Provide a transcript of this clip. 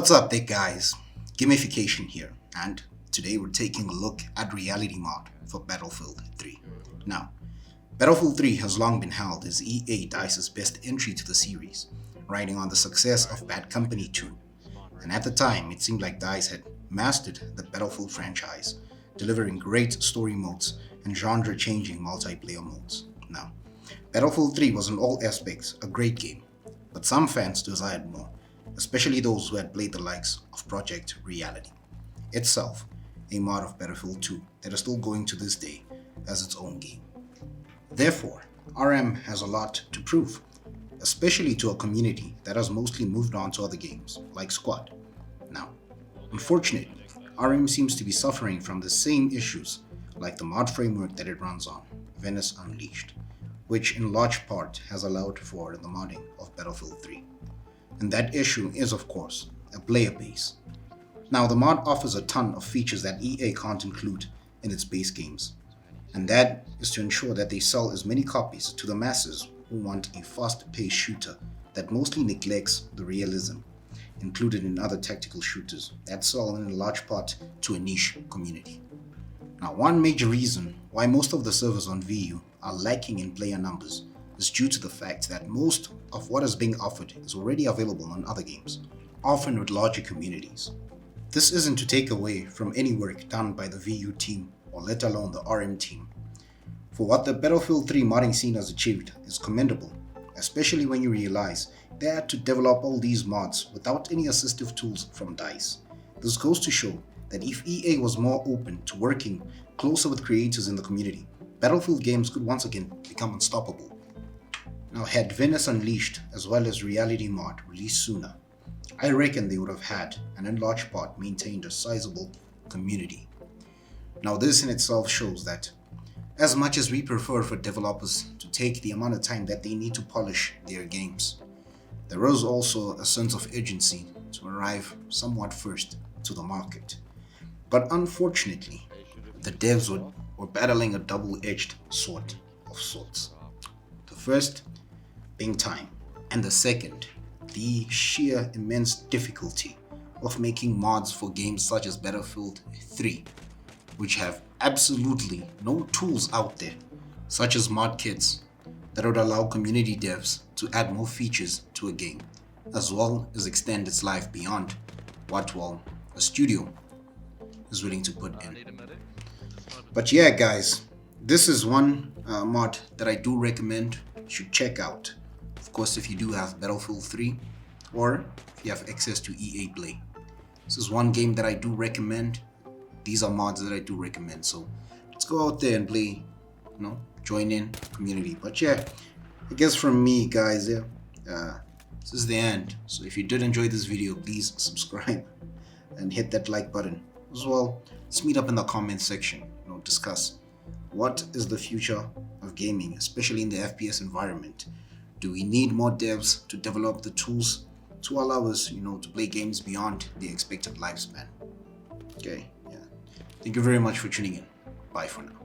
What's up there guys, Gamification here, and today we're taking a look at reality mod for Battlefield 3. Now, Battlefield 3 has long been held as EA DICE's best entry to the series, riding on the success of Bad Company 2, and at the time it seemed like DICE had mastered the Battlefield franchise, delivering great story modes and genre-changing multiplayer modes. Now, Battlefield 3 was in all aspects a great game, but some fans desired more, especially those who had played the likes of Project Reality, itself a mod of Battlefield 2 that is still going to this day as its own game. Therefore, RM has a lot to prove, especially to a community that has mostly moved on to other games like Squad. Now, unfortunately, RM seems to be suffering from the same issues like the mod framework that it runs on, Venice Unleashed, which in large part has allowed for the modding of Battlefield 3. And that issue is, of course, a player base. Now, the mod offers a ton of features that EA can't include in its base games, and that is to ensure that they sell as many copies to the masses who want a fast-paced shooter that mostly neglects the realism included in other tactical shooters that sell in large part to a niche community. Now, one major reason why most of the servers on VU are lacking in player numbers is due to the fact that most of what is being offered is already available on other games, often with larger communities. This isn't to take away from any work done by the VU team or let alone the RM team. For what the Battlefield 3 modding scene has achieved is commendable, especially when you realize they had to develop all these mods without any assistive tools from DICE. This goes to show that if EA was more open to working closer with creators in the community, Battlefield games could once again become unstoppable. Now, had Venice Unleashed as well as Reality Mod released sooner, I reckon they would have had, and in large part maintained, a sizable community. Now, this in itself shows that as much as we prefer for developers to take the amount of time that they need to polish their games, there is also a sense of urgency to arrive somewhat first to the market. But unfortunately, the devs were battling a double-edged sword of sorts. The first being time, and the second, the sheer immense difficulty of making mods for games such as Battlefield 3, which have absolutely no tools out there, such as mod kits that would allow community devs to add more features to a game, as well as extend its life beyond what, well, a studio is willing to put in. But yeah guys, this is one mod that I do recommend you should check out. Of course, if you do have Battlefield 3 or if you have access to EA Play. This is one game that I do recommend. These are mods that I do recommend. So let's go out there and play, join in community. But yeah, I guess from me guys, this is the end. So if you did enjoy this video, please subscribe and hit that like button. As well, let's meet up in the comment section, discuss what is the future of gaming, especially in the FPS environment. Do we need more devs to develop the tools to allow us, to play games beyond the expected lifespan? Okay, yeah. Thank you very much for tuning in. Bye for now.